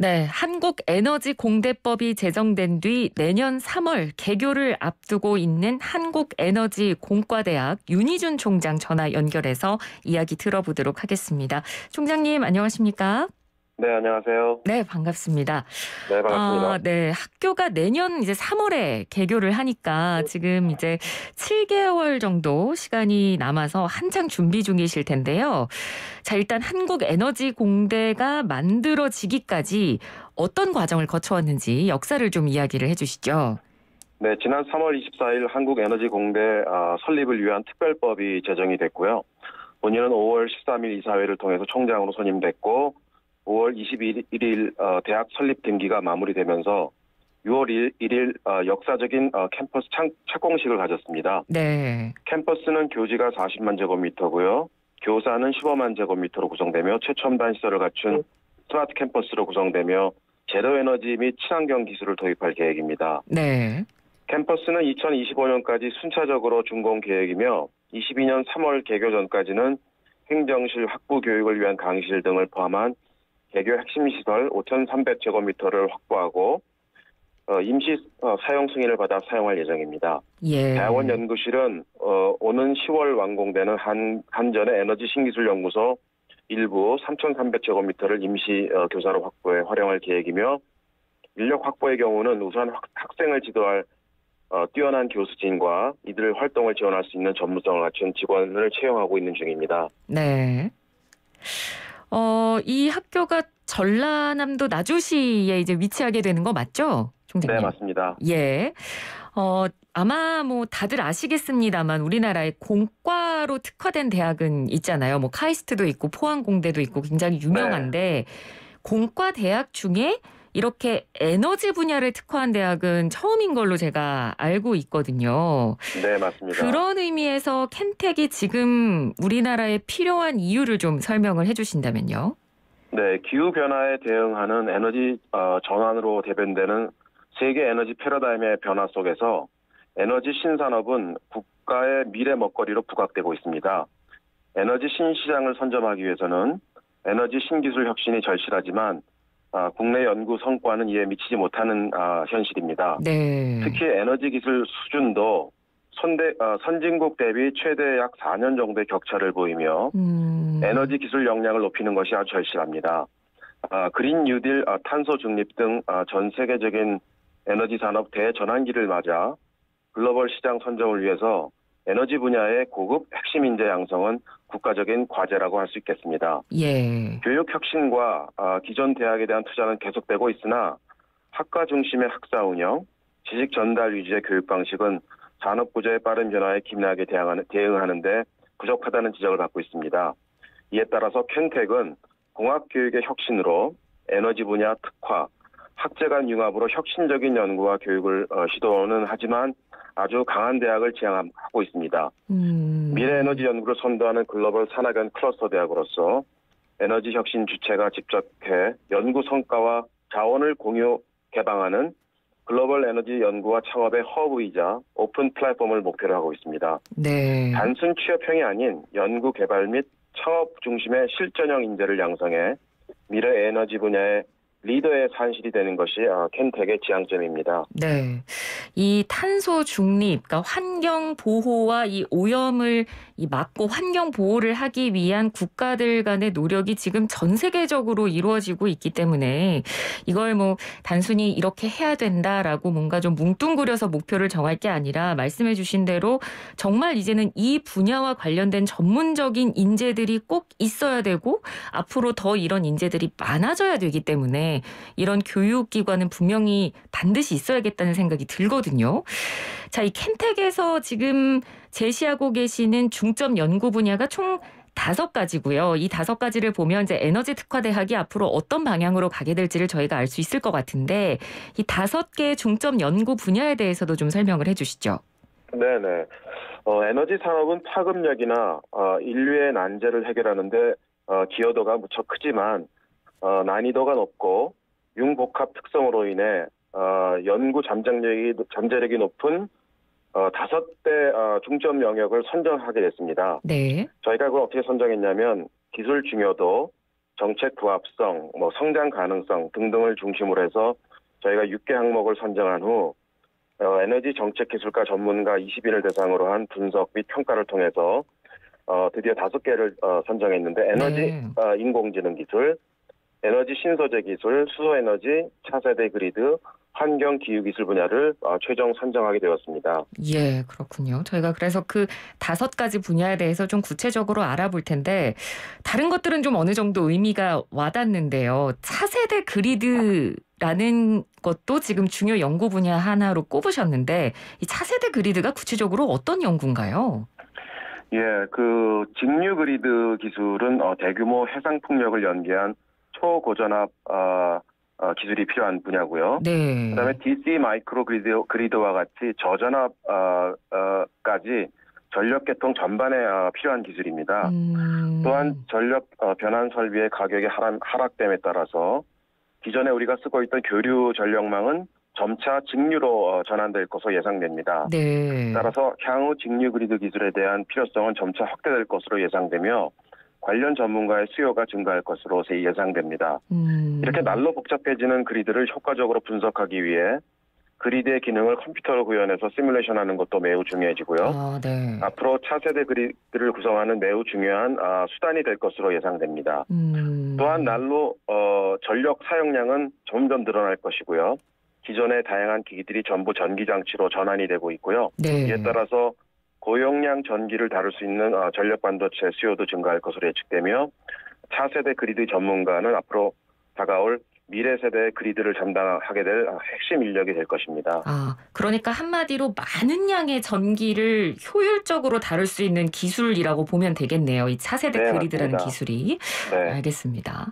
네, 한국에너지공대법이 제정된 뒤 내년 3월 개교를 앞두고 있는 한국에너지공과대학 윤희준 총장 전화 연결해서 이야기 들어보도록 하겠습니다. 총장님 안녕하십니까? 네, 안녕하세요. 네, 반갑습니다. 네, 반갑습니다. 네, 학교가 내년 이제 3월에 개교를 하니까 지금 이제 7개월 정도 시간이 남아서 한창 준비 중이실 텐데요. 자, 일단 한국에너지공대가 만들어지기까지 어떤 과정을 거쳐왔는지 역사를 좀 이야기를 해주시죠. 네, 지난 3월 24일 한국에너지공대 설립을 위한 특별법이 제정이 됐고요. 본인은 5월 13일 이사회를 통해서 총장으로 선임됐고 5월 21일 대학 설립 등기가 마무리되면서 6월 1일 역사적인 캠퍼스 착공식을 가졌습니다. 네. 캠퍼스는 교지가 40만 제곱미터고요. 교사는 15만 제곱미터로 구성되며 최첨단 시설을 갖춘 스마트 캠퍼스로 구성되며 제로에너지 및 친환경 기술을 도입할 계획입니다. 네. 캠퍼스는 2025년까지 순차적으로 준공 계획이며 22년 3월 개교 전까지는 행정실 학부 교육을 위한 강의실 등을 포함한 개교 핵심 시설 5,300제곱미터를 확보하고 임시 사용 승인을 받아 사용할 예정입니다. 예. 대학원 연구실은 오는 10월 완공되는 한전의 에너지 신기술 연구소 일부 3,300제곱미터를 임시 교사로 확보해 활용할 계획이며 인력 확보의 경우는 우선 학생을 지도할 뛰어난 교수진과 이들 활동을 지원할 수 있는 전문성을 갖춘 직원을 채용하고 있는 중입니다. 네. 이 학교가 전라남도 나주시에 이제 위치하게 되는 거 맞죠, 총장님? 네, 맞습니다. 예. 아마 뭐 다들 아시겠습니다만 우리나라에 공과로 특화된 대학은 있잖아요. 뭐 카이스트도 있고 포항공대도 있고 굉장히 유명한데 공과 대학 중에 이렇게 에너지 분야를 특화한 대학은 처음인 걸로 제가 알고 있거든요. 네, 맞습니다. 그런 의미에서 켄텍이 지금 우리나라에 필요한 이유를 좀 설명을 해주신다면요. 네, 기후변화에 대응하는 에너지 전환으로 대변되는 세계 에너지 패러다임의 변화 속에서 에너지 신산업은 국가의 미래 먹거리로 부각되고 있습니다. 에너지 신시장을 선점하기 위해서는 에너지 신기술 혁신이 절실하지만 국내 연구 성과는 이에 미치지 못하는 현실입니다. 네. 특히 에너지 기술 수준도 선진국 대비 최대 약 4년 정도의 격차를 보이며 에너지 기술 역량을 높이는 것이 아주 절실합니다. 그린 뉴딜, 탄소 중립 등 전 세계적인 에너지 산업 대전환기를 맞아 글로벌 시장 선점을 위해서 에너지 분야의 고급 핵심 인재 양성은 국가적인 과제라고 할 수 있겠습니다. 예. 교육 혁신과 기존 대학에 대한 투자는 계속되고 있으나 학과 중심의 학사 운영, 지식 전달 위주의 교육 방식은 산업 구조의 빠른 변화에 기민하게 대응하는 데 부족하다는 지적을 받고 있습니다. 이에 따라서 켄텍은 공학교육의 혁신으로 에너지 분야 특화, 학제 간 융합으로 혁신적인 연구와 교육을 시도는 하지만 아주 강한 대학을 지향하고 있습니다. 미래 에너지 연구를 선도하는 글로벌 산학연 클러스터 대학으로서 에너지 혁신 주체가 집적해 연구 성과와 자원을 공유 개방하는 글로벌 에너지 연구와 창업의 허브이자 오픈 플랫폼을 목표로 하고 있습니다. 네. 단순 취업형이 아닌 연구 개발 및 창업 중심의 실전형 인재를 양성해 미래 에너지 분야의 리더의 산실이 되는 것이 켄텍의 지향점입니다. 네. 이 탄소 중립, 그러니까 환경 보호와 이 오염을 막고 환경 보호를 하기 위한 국가들 간의 노력이 지금 전 세계적으로 이루어지고 있기 때문에 이걸 뭐 단순히 이렇게 해야 된다라고 뭔가 좀 뭉뚱그려서 목표를 정할 게 아니라 말씀해 주신 대로 정말 이제는 이 분야와 관련된 전문적인 인재들이 꼭 있어야 되고 앞으로 더 이런 인재들이 많아져야 되기 때문에 이런 교육기관은 분명히 반드시 있어야겠다는 생각이 들거든요. 자, 이 켄텍에서 지금 제시하고 계시는 중점 연구 분야가 총 5가지고요. 이 5가지를 보면 이제 에너지 특화 대학이 앞으로 어떤 방향으로 가게 될지를 저희가 알 수 있을 것 같은데 이 5개의 중점 연구 분야에 대해서도 좀 설명을 해 주시죠. 네네. 에너지 산업은 파급력이나 인류의 난제를 해결하는 데 기여도가 무척 크지만 난이도가 높고 융복합 특성으로 인해 연구 잠재력이 높은 5대 중점 영역을 선정하게 됐습니다. 네. 저희가 그걸 어떻게 선정했냐면 기술 중요도, 정책 부합성, 성장 가능성 등등을 중심으로 해서 저희가 6개 항목을 선정한 후 에너지 정책 기술가 전문가 20인을 대상으로 한 분석 및 평가를 통해서 드디어 5개를 선정했는데 에너지 네. 인공지능 기술, 에너지 신소재 기술, 수소에너지, 차세대 그리드, 환경 기후 기술 분야를 최종 선정하게 되었습니다. 예, 그렇군요. 저희가 그래서 그 5가지 분야에 대해서 좀 구체적으로 알아볼 텐데 다른 것들은 좀 어느 정도 의미가 와닿는데요. 차세대 그리드라는 것도 지금 중요 연구 분야 하나로 꼽으셨는데 이 차세대 그리드가 구체적으로 어떤 연구인가요? 예, 그 직류 그리드 기술은 대규모 해상 풍력을 연계한 초고전압 기술이 필요한 분야고요. 네. 그다음에 DC 마이크로 그리드와 같이 저전압까지 전력 계통 전반에 필요한 기술입니다. 또한 전력 변환 설비의 가격의 하락됨에 따라서 기존에 우리가 쓰고 있던 교류 전력망은 점차 직류로 전환될 것으로 예상됩니다. 네. 따라서 향후 직류 그리드 기술에 대한 필요성은 점차 확대될 것으로 예상되며 관련 전문가의 수요가 증가할 것으로 예상됩니다. 이렇게 날로 복잡해지는 그리드를 효과적으로 분석하기 위해 그리드의 기능을 컴퓨터로 구현해서 시뮬레이션하는 것도 매우 중요해지고요. 네. 앞으로 차세대 그리드를 구성하는 매우 중요한 수단이 될 것으로 예상됩니다. 또한 날로 전력 사용량은 점점 늘어날 것이고요. 기존의 다양한 기기들이 전부 전기 장치로 전환이 되고 있고요. 네. 이에 따라서 고용량 전기를 다룰 수 있는 전력 반도체 수요도 증가할 것으로 예측되며 차세대 그리드 전문가는 앞으로 다가올 미래 세대의 그리드를 담당하게 될 핵심 인력이 될 것입니다. 그러니까 한마디로 많은 양의 전기를 효율적으로 다룰 수 있는 기술이라고 보면 되겠네요. 이 차세대 네, 그리드라는 맞습니다. 기술이. 네. 알겠습니다.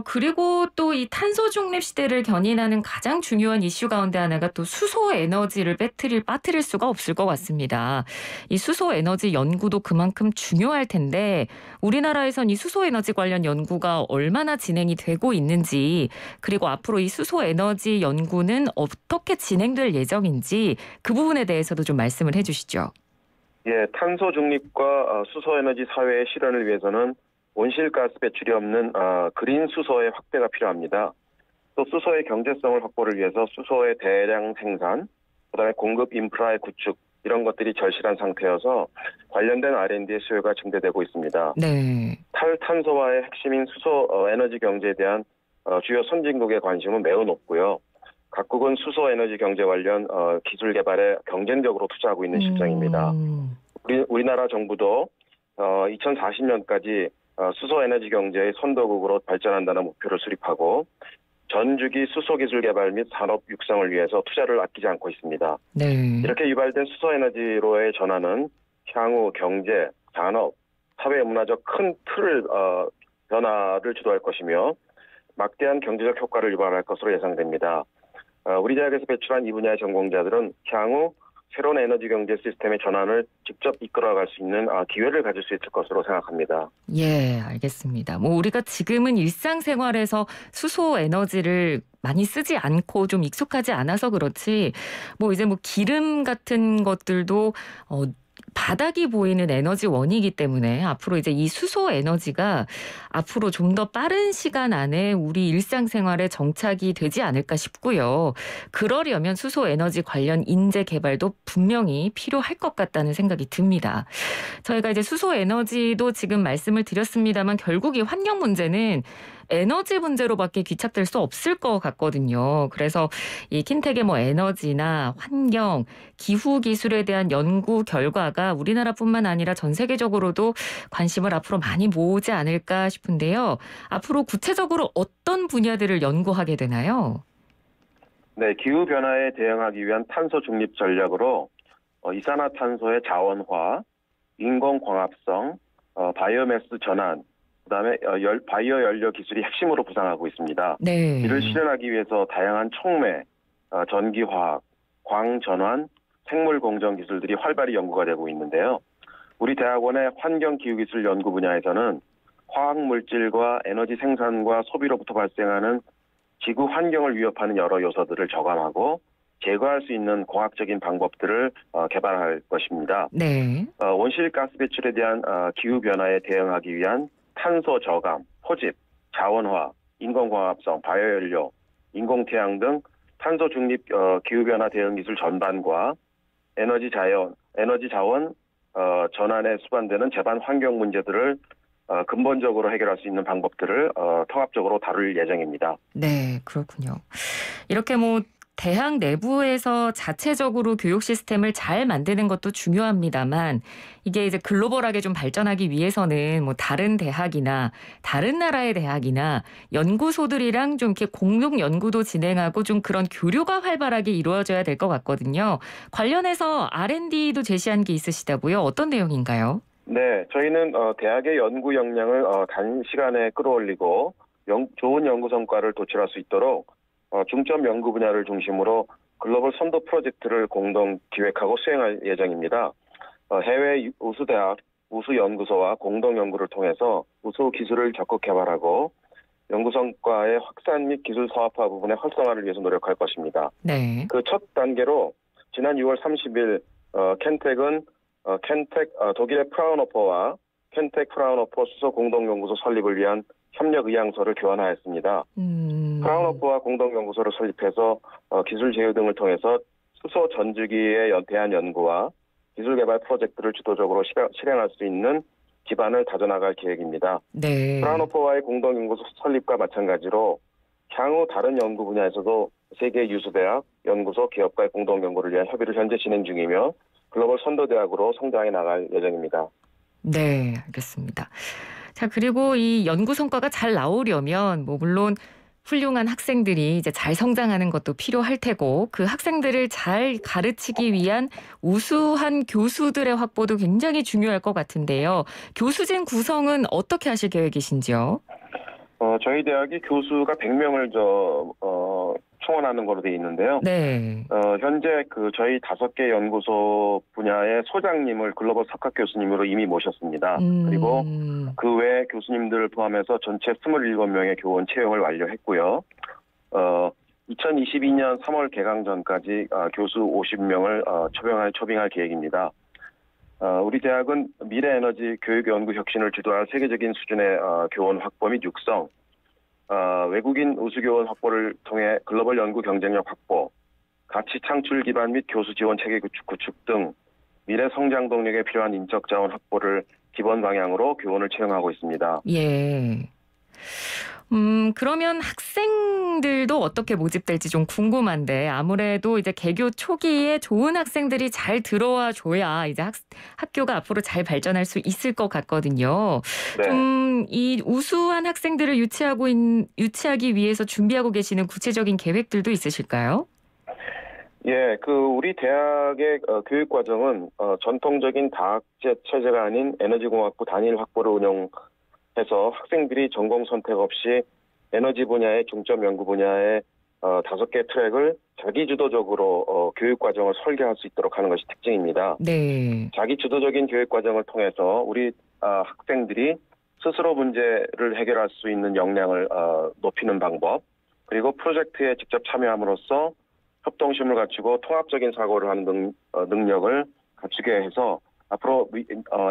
그리고 또 이 탄소 중립 시대를 견인하는 가장 중요한 이슈 가운데 하나가 또 수소 에너지를 빠뜨릴 수가 없을 것 같습니다. 이 수소 에너지 연구도 그만큼 중요할 텐데 우리나라에선 이 수소 에너지 관련 연구가 얼마나 진행이 되고 있는지 그리고 앞으로 이 수소 에너지 연구는 어떻게 진행될 예정인지 그 부분에 대해서도 좀 말씀을 해주시죠. 예, 탄소 중립과 수소 에너지 사회의 실현을 위해서는 온실가스 배출이 없는 그린 수소의 확대가 필요합니다. 또 수소의 경제성을 확보를 위해서 수소의 대량 생산, 그다음에 공급 인프라의 구축 이런 것들이 절실한 상태여서 관련된 R&D의 수요가 증대되고 있습니다. 네. 탈탄소화의 핵심인 수소 에너지 경제에 대한 주요 선진국의 관심은 매우 높고요. 각국은 수소 에너지 경제 관련 기술 개발에 경쟁적으로 투자하고 있는 실정입니다. 우리나라 정부도 2040년까지 수소 에너지 경제의 선도국으로 발전한다는 목표를 수립하고 전주기 수소 기술 개발 및 산업 육성을 위해서 투자를 아끼지 않고 있습니다. 네. 이렇게 유발된 수소 에너지로의 전환은 향후 경제, 산업, 사회 문화적 큰 틀을 변화를 주도할 것이며 막대한 경제적 효과를 유발할 것으로 예상됩니다. 우리 대학에서 배출한 이 분야의 전공자들은 향후 새로운 에너지 경제 시스템의 전환을 직접 이끌어갈 수 있는 기회를 가질 수 있을 것으로 생각합니다. 예, 알겠습니다. 우리가 지금은 일상생활에서 수소 에너지를 많이 쓰지 않고 좀 익숙하지 않아서 그렇지 이제 기름 같은 것들도 바닥이 보이는 에너지원이기 때문에 앞으로 이제 이 수소 에너지가 앞으로 좀 더 빠른 시간 안에 우리 일상생활에 정착이 되지 않을까 싶고요. 그러려면 수소 에너지 관련 인재 개발도 분명히 필요할 것 같다는 생각이 듭니다. 저희가 이제 수소 에너지도 지금 말씀을 드렸습니다만 결국 이 환경 문제는 에너지 문제로밖에 귀착될 수 없을 것 같거든요. 그래서 이 킨텍의 에너지나 환경, 기후 기술에 대한 연구 결과가 우리나라뿐만 아니라 전 세계적으로도 관심을 앞으로 많이 모으지 않을까 싶은데요. 앞으로 구체적으로 어떤 분야들을 연구하게 되나요? 네, 기후 변화에 대응하기 위한 탄소 중립 전략으로 이산화탄소의 자원화, 인공광합성, 바이오매스 전환, 그다음에 바이오 연료 기술이 핵심으로 부상하고 있습니다. 네. 이를 실현하기 위해서 다양한 촉매, 전기화학, 광전환, 생물 공정 기술들이 활발히 연구가 되고 있는데요. 우리 대학원의 환경기후기술 연구 분야에서는 화학물질과 에너지 생산과 소비로부터 발생하는 지구 환경을 위협하는 여러 요소들을 저감하고 제거할 수 있는 공학적인 방법들을 개발할 것입니다. 네. 온실가스 배출에 대한 기후변화에 대응하기 위한 탄소 저감, 포집, 자원화, 인공광합성, 바이오연료, 인공태양 등 탄소 중립 기후변화 대응 기술 전반과 에너지 자원 전환에 수반되는 제반 환경 문제들을 근본적으로 해결할 수 있는 방법들을 통합적으로 다룰 예정입니다. 네, 그렇군요. 이렇게 뭐 대학 내부에서 자체적으로 교육 시스템을 잘 만드는 것도 중요합니다만 이게 이제 글로벌하게 좀 발전하기 위해서는 뭐 다른 대학이나 다른 나라의 대학이나 연구소들이랑 좀 이렇게 공동 연구도 진행하고 좀 그런 교류가 활발하게 이루어져야 될 것 같거든요. 관련해서 R&D도 제시한 게 있으시다고요? 어떤 내용인가요? 네, 저희는 대학의 연구 역량을 단시간에 끌어올리고 좋은 연구 성과를 도출할 수 있도록 중점 연구 분야를 중심으로 글로벌 선도 프로젝트를 공동 기획하고 수행할 예정입니다. 해외 우수대학, 우수연구소와 공동 연구를 통해서 우수 기술을 적극 개발하고 연구 성과의 확산 및 기술 사업화 부분의 활성화를 위해서 노력할 것입니다. 네. 그 첫 단계로 지난 6월 30일 켄텍은 독일의 프라운호퍼와 켄텍 프라운호퍼 수소 공동연구소 설립을 위한 협력 의향서를 교환하였습니다. 프라운호퍼와 공동연구소를 설립해서 기술 제휴 등을 통해서 수소 전주기에 대한 연구와 기술 개발 프로젝트를 주도적으로 실행할 수 있는 기반을 다져나갈 계획입니다. 네. 프라운호퍼와의 공동연구소 설립과 마찬가지로 향후 다른 연구 분야에서도 세계 유수대학, 연구소, 기업과의 공동연구를 위한 협의를 현재 진행 중이며 글로벌 선도대학으로 성장해 나갈 예정입니다. 네, 알겠습니다. 자, 그리고 이 연구 성과가 잘 나오려면 뭐 물론 훌륭한 학생들이 이제 잘 성장하는 것도 필요할 테고 그 학생들을 잘 가르치기 위한 우수한 교수들의 확보도 굉장히 중요할 것 같은데요. 교수진 구성은 어떻게 하실 계획이신지요? 저희 대학이 교수가 100명을 충원하는 걸로 되어 있는데요. 네. 현재 저희 5개 연구소 분야의 소장님을 글로벌 석학 교수님으로 이미 모셨습니다. 그리고 그 외 교수님들을 포함해서 전체 27명의 교원 채용을 완료했고요. 2022년 3월 개강 전까지 교수 50명을 초빙할 계획입니다. 우리 대학은 미래에너지 교육연구 혁신을 주도할 세계적인 수준의 교원 확보 및 육성, 외국인 우수교원 확보를 통해 글로벌 연구 경쟁력 확보, 가치 창출 기반 및 교수 지원 체계 구축 등 미래 성장 동력에 필요한 인적 자원 확보를 기본 방향으로 교원을 채용하고 있습니다. 예. 그러면 학생들도 어떻게 모집될지 좀 궁금한데 아무래도 이제 개교 초기에 좋은 학생들이 잘 들어와 줘야 이제 학교가 앞으로 잘 발전할 수 있을 것 같거든요. 네. 좀 이 우수한 학생들을 유치하기 위해서 준비하고 계시는 구체적인 계획들도 있으실까요? 예, 우리 대학의 교육 과정은 전통적인 다학제 체제가 아닌 에너지공학부 단일 학부를 운영해서 학생들이 전공 선택 없이 에너지 분야의 중점 연구 분야의 5개 트랙을 자기주도적으로 교육 과정을 설계할 수 있도록 하는 것이 특징입니다. 네. 자기주도적인 교육 과정을 통해서 우리 학생들이 스스로 문제를 해결할 수 있는 역량을 높이는 방법, 그리고 프로젝트에 직접 참여함으로써 협동심을 갖추고 통합적인 사고를 하는 능력을 갖추게 해서 앞으로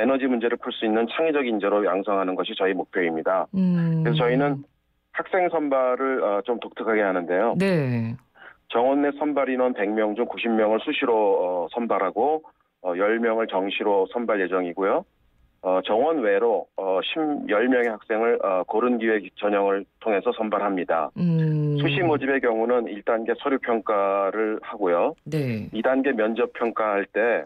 에너지 문제를 풀 수 있는 창의적 인재로 양성하는 것이 저희 목표입니다. 그래서 저희는 학생 선발을 좀 독특하게 하는데요. 네. 정원 내 선발 인원 100명 중 90명을 수시로 선발하고 10명을 정시로 선발 예정이고요. 정원 외로 10명의 학생을 고른 기획 전형을 통해서 선발합니다. 수시 모집의 경우는 1단계 서류 평가를 하고요. 네. 2단계 면접 평가할 때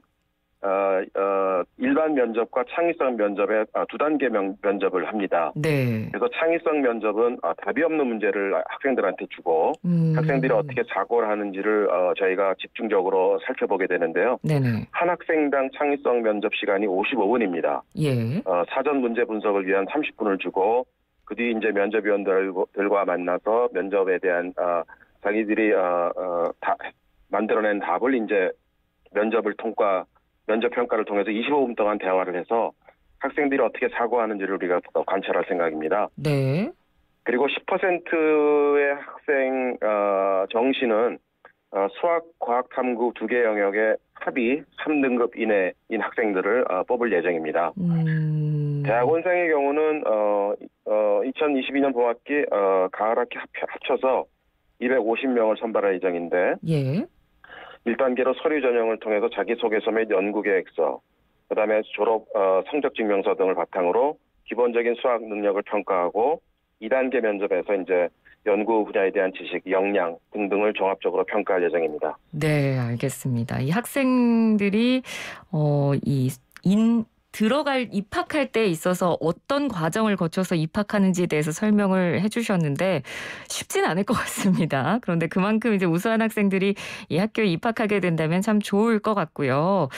일반 면접과 창의성 면접에 2단계 면접을 합니다. 네. 그래서 창의성 면접은 답이 없는 문제를 학생들한테 주고 학생들이 어떻게 사고를 하는지를 저희가 집중적으로 살펴보게 되는데요. 네네. 한 학생당 창의성 면접 시간이 55분입니다. 예. 사전 문제 분석을 위한 30분을 주고 그 뒤 이제 면접위원들과 만나서 면접에 대한 자기들이 만들어낸 답을 이제 면접 평가를 통해서 25분 동안 대화를 해서 학생들이 어떻게 사고하는지를 우리가 관찰할 생각입니다. 네. 그리고 10%의 학생 정시는 수학, 과학, 탐구 2개 영역의 합의 3등급 이내인 학생들을 뽑을 예정입니다. 대학원생의 경우는 2022년 봄학기 가을학기 합쳐서 250명을 선발할 예정인데 예. 1단계로 서류 전형을 통해서 자기소개서 및 연구계획서, 그다음에 졸업 성적 증명서 등을 바탕으로 기본적인 수학 능력을 평가하고 2단계 면접에서 이제 연구 분야에 대한 지식, 역량 등등을 종합적으로 평가할 예정입니다. 네, 알겠습니다. 이 학생들이 입학할 때 있어서 어떤 과정을 거쳐서 입학하는지에 대해서 설명을 해주셨는데 쉽진 않을 것 같습니다. 그런데 그만큼 이제 우수한 학생들이 이 학교에 입학하게 된다면 참 좋을 것 같고요.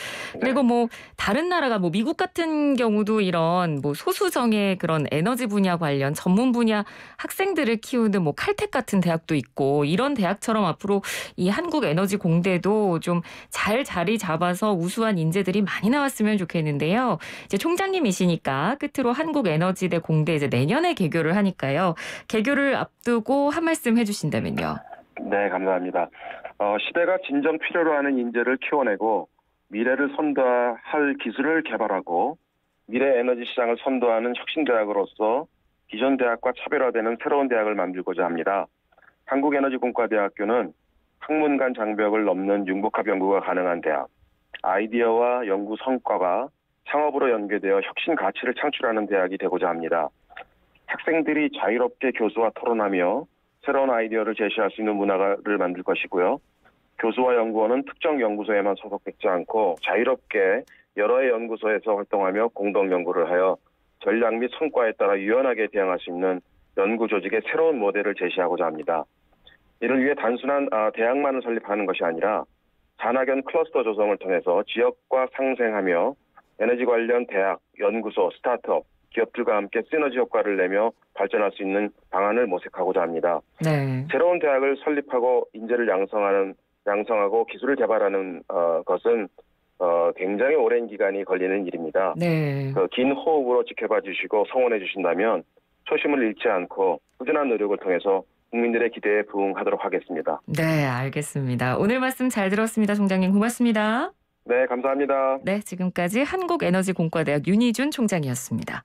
그리고 뭐 다른 나라가 뭐 미국 같은 경우도 이런 뭐 소수정예 그런 에너지 분야 관련 전문 분야 학생들을 키우는 뭐 칼텍 같은 대학도 있고 이런 대학처럼 앞으로 이 한국에너지공대도 좀 잘 자리 잡아서 우수한 인재들이 많이 나왔으면 좋겠는데요. 이제 총장님이시니까 끝으로 한국에너지대 공대 이제 내년에 개교를 하니까요. 개교를 앞두고 한 말씀 해주신다면요. 네, 감사합니다. 시대가 진정 필요로 하는 인재를 키워내고 미래를 선도할 기술을 개발하고 미래 에너지 시장을 선도하는 혁신대학으로서 기존 대학과 차별화되는 새로운 대학을 만들고자 합니다. 한국에너지공과대학교는 학문 간 장벽을 넘는 융복합 연구가 가능한 대학, 아이디어와 연구 성과가 창업으로 연계되어 혁신 가치를 창출하는 대학이 되고자 합니다. 학생들이 자유롭게 교수와 토론하며 새로운 아이디어를 제시할 수 있는 문화를 만들 것이고요. 교수와 연구원은 특정 연구소에만 소속되지 않고 자유롭게 여러의 연구소에서 활동하며 공동 연구를 하여 전략 및 성과에 따라 유연하게 대응할 수 있는 연구 조직의 새로운 모델을 제시하고자 합니다. 이를 위해 단순한 대학만을 설립하는 것이 아니라 산학연 클러스터 조성을 통해서 지역과 상생하며 에너지 관련 대학, 연구소, 스타트업, 기업들과 함께 시너지 효과를 내며 발전할 수 있는 방안을 모색하고자 합니다. 네. 새로운 대학을 설립하고 인재를 양성하고 기술을 개발하는 것은 굉장히 오랜 기간이 걸리는 일입니다. 네. 긴 호흡으로 지켜봐 주시고 성원해 주신다면 초심을 잃지 않고 꾸준한 노력을 통해서 국민들의 기대에 부응하도록 하겠습니다. 네, 알겠습니다. 오늘 말씀 잘 들었습니다. 총장님 고맙습니다. 네, 감사합니다. 네, 지금까지 한국에너지공과대학 윤희준 총장이었습니다.